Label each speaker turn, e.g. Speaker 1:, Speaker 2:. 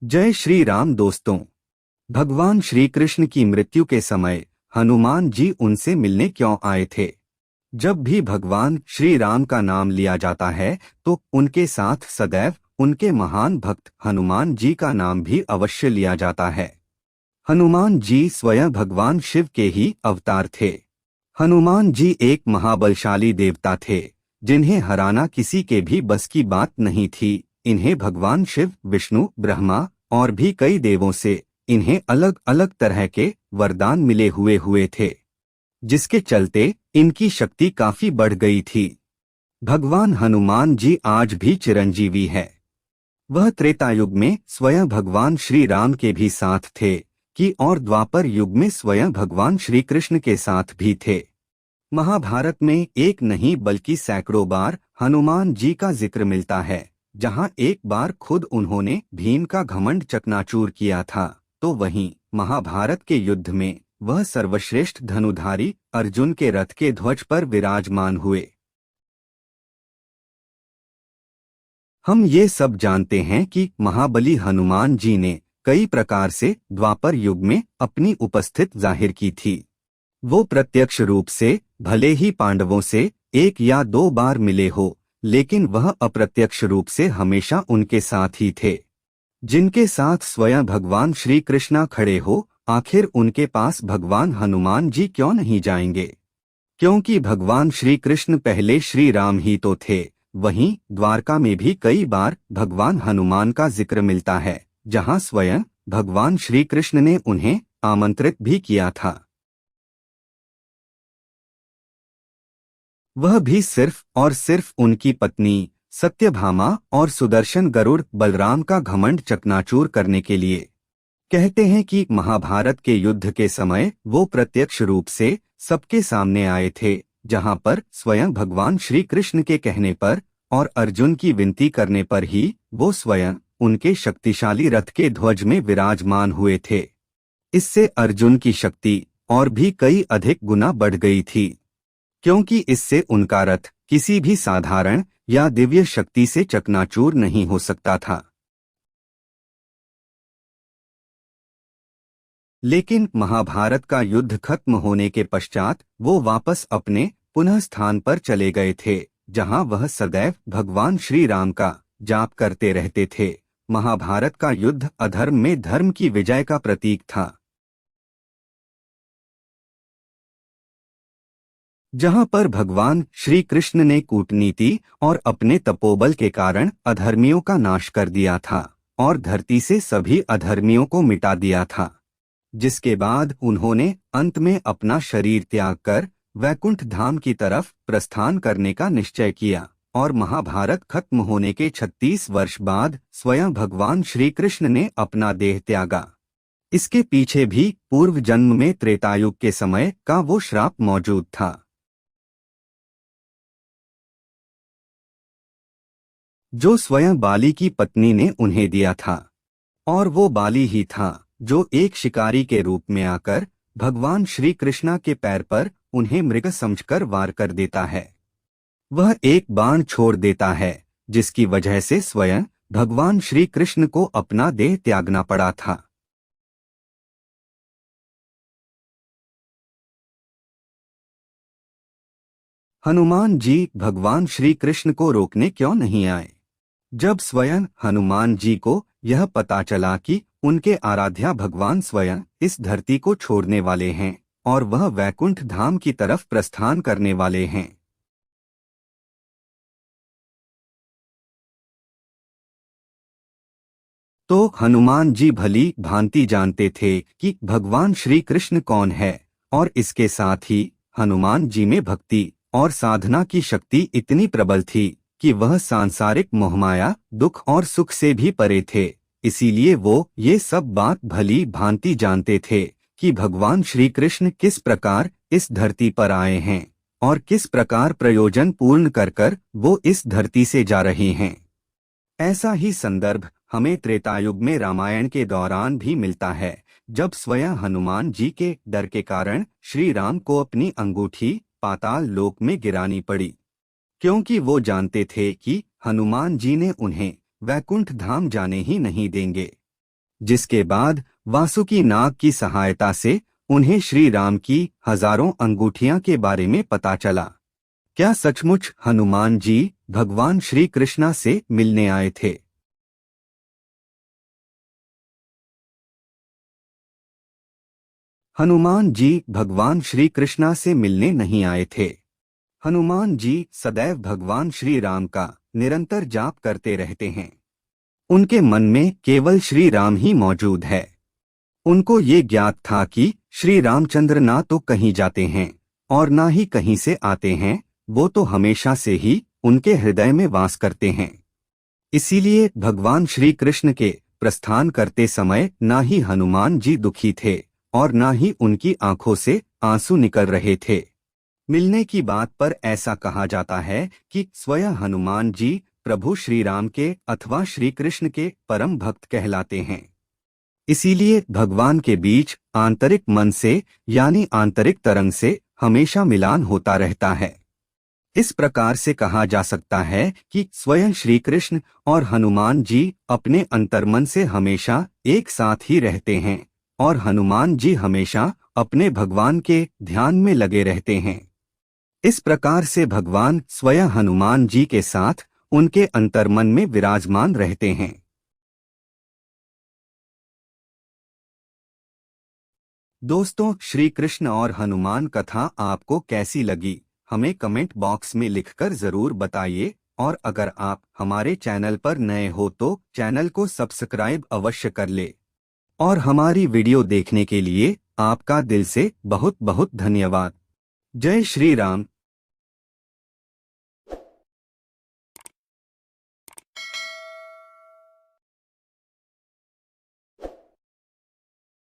Speaker 1: जय श्री राम दोस्तों। भगवान श्री कृष्ण की मृत्यु के समय हनुमान जी उनसे मिलने क्यों आए थे? जब भी भगवान श्री राम का नाम लिया जाता है तो उनके साथ सदैव उनके महान भक्त हनुमान जी का नाम भी अवश्य लिया जाता है। हनुमान जी स्वयं भगवान शिव के ही अवतार थे। हनुमान जी एक महाबलशाली देवता थे जिन्हें हराना किसी के भी बस की बात नहीं थी। इन्हें भगवान शिव, विष्णु, ब्रह्मा और भी कई देवों से इन्हें अलग अलग तरह के वरदान मिले हुए थे, जिसके चलते इनकी शक्ति काफी बढ़ गई थी। भगवान हनुमान जी आज भी चिरंजीवी है। वह त्रेता युग में स्वयं भगवान श्री राम के भी साथ थे और द्वापर युग में स्वयं भगवान श्री कृष्ण के साथ भी थे। महाभारत में एक नहीं बल्कि सैकड़ों बार हनुमान जी का जिक्र मिलता है। जहां एक बार खुद उन्होंने भीम का घमंड चकनाचूर किया था, तो वहीं महाभारत के युद्ध में वह सर्वश्रेष्ठ धनुधारी अर्जुन के रथ के ध्वज पर विराजमान हुए। हम ये सब जानते हैं कि महाबली हनुमान जी ने कई प्रकार से द्वापर युग में अपनी उपस्थिति जाहिर की थी। वो प्रत्यक्ष रूप से भले ही पांडवों से एक या दो बार मिले हो, लेकिन वह अप्रत्यक्ष रूप से हमेशा उनके साथ ही थे। जिनके साथ स्वयं भगवान श्री कृष्ण खड़े हो, आखिर उनके पास भगवान हनुमान जी क्यों नहीं जाएंगे? क्योंकि भगवान श्री कृष्ण पहले श्री राम ही तो थे। वहीं द्वारका में भी कई बार भगवान हनुमान का जिक्र मिलता है, जहां स्वयं भगवान श्री कृष्ण ने उन्हें आमंत्रित भी किया था। वह भी सिर्फ और सिर्फ उनकी पत्नी सत्यभामा और सुदर्शन गरुड़ बलराम का घमंड चकनाचूर करने के लिए। कहते हैं कि महाभारत के युद्ध के समय वो प्रत्यक्ष रूप से सबके सामने आए थे, जहां पर स्वयं भगवान श्री कृष्ण के कहने पर और अर्जुन की विनती करने पर ही वो स्वयं उनके शक्तिशाली रथ के ध्वज में विराजमान हुए थे। इससे अर्जुन की शक्ति और भी कई अधिक गुना बढ़ गई थी, क्योंकि इससे उनका रथ किसी भी साधारण या दिव्य शक्ति से चकनाचूर नहीं हो सकता था। लेकिन महाभारत का युद्ध खत्म होने के पश्चात वो वापस अपने पुनः स्थान पर चले गए थे, जहां वह सदैव भगवान श्री राम का जाप करते रहते थे। महाभारत का युद्ध अधर्म में धर्म की विजय का प्रतीक था। जहां पर भगवान श्री कृष्ण ने कूटनीति और अपने तपोबल के कारण अधर्मियों का नाश कर दिया था और धरती से सभी अधर्मियों को मिटा दिया था, जिसके बाद उन्होंने अंत में अपना शरीर त्याग कर वैकुंठ धाम की तरफ प्रस्थान करने का निश्चय किया और महाभारत खत्म होने के 36 वर्ष बाद स्वयं भगवान श्री कृष्ण ने अपना देह त्यागा। इसके पीछे भी पूर्व जन्म में त्रेतायुग के समय का वो श्राप मौजूद था, जो स्वयं बाली की पत्नी ने उन्हें दिया था। और वो बाली ही था जो एक शिकारी के रूप में आकर भगवान श्री कृष्ण के पैर पर उन्हें मृग समझकर वार कर देता है। वह एक बाण छोड़ देता है, जिसकी वजह से स्वयं भगवान श्री कृष्ण को अपना देह त्यागना पड़ा था। हनुमान जी भगवान श्री कृष्ण को रोकने क्यों नहीं आए? जब स्वयं हनुमान जी को यह पता चला कि उनके आराध्या भगवान स्वयं इस धरती को छोड़ने वाले हैं और वह वैकुंठ धाम की तरफ प्रस्थान करने वाले हैं, तो हनुमान जी भली भांति जानते थे कि भगवान श्री कृष्ण कौन है। और इसके साथ ही हनुमान जी में भक्ति और साधना की शक्ति इतनी प्रबल थी कि वह सांसारिक मोहमाया, दुख और सुख से भी परे थे। इसीलिए वो ये सब बात भली भांति जानते थे कि भगवान श्री कृष्ण किस प्रकार इस धरती पर आए हैं और किस प्रकार प्रयोजन पूर्ण कर वो इस धरती से जा रहे हैं। ऐसा ही संदर्भ हमें त्रेतायुग में रामायण के दौरान भी मिलता है, जब स्वयं हनुमान जी के डर के कारण श्री राम को अपनी अंगूठी पाताल लोक में गिरानी पड़ी, क्योंकि वो जानते थे कि हनुमान जी ने उन्हें वैकुंठ धाम जाने ही नहीं देंगे। जिसके बाद वासुकी नाग की सहायता से उन्हें श्री राम की हजारों अंगूठियां के बारे में पता चला। क्या सचमुच हनुमान जी भगवान श्री कृष्णा से मिलने आए थे? हनुमान जी भगवान श्री कृष्णा से मिलने नहीं आए थे। हनुमान जी सदैव भगवान श्री राम का निरंतर जाप करते रहते हैं। उनके मन में केवल श्री राम ही मौजूद है। उनको ये ज्ञात था कि श्री रामचंद्र ना तो कहीं जाते हैं और ना ही कहीं से आते हैं, वो तो हमेशा से ही उनके हृदय में वास करते हैं। इसीलिए भगवान श्री कृष्ण के प्रस्थान करते समय ना ही हनुमान जी दुखी थे और ना ही उनकी आंखों से आंसू निकल रहे थे। मिलने की बात पर ऐसा कहा जाता है कि स्वयं हनुमान जी प्रभु श्री राम के अथवा श्री कृष्ण के परम भक्त कहलाते हैं। इसीलिए भगवान के बीच आंतरिक मन से यानी आंतरिक तरंग से हमेशा मिलान होता रहता है। इस प्रकार से कहा जा सकता है कि स्वयं श्री कृष्ण और हनुमान जी अपने अंतर्मन से हमेशा एक साथ ही रहते हैं और हनुमान जी हमेशा अपने भगवान के ध्यान में लगे रहते हैं। इस प्रकार से भगवान स्वयं हनुमान जी के साथ उनके अंतर्मन में विराजमान रहते हैं। दोस्तों, श्री कृष्ण और हनुमान कथा आपको कैसी लगी, हमें कमेंट बॉक्स में लिखकर जरूर बताइए। और अगर आप हमारे चैनल पर नए हो तो चैनल को सब्सक्राइब अवश्य कर ले। और हमारी वीडियो देखने के लिए आपका दिल से बहुत बहुत धन्यवाद। जय श्री राम।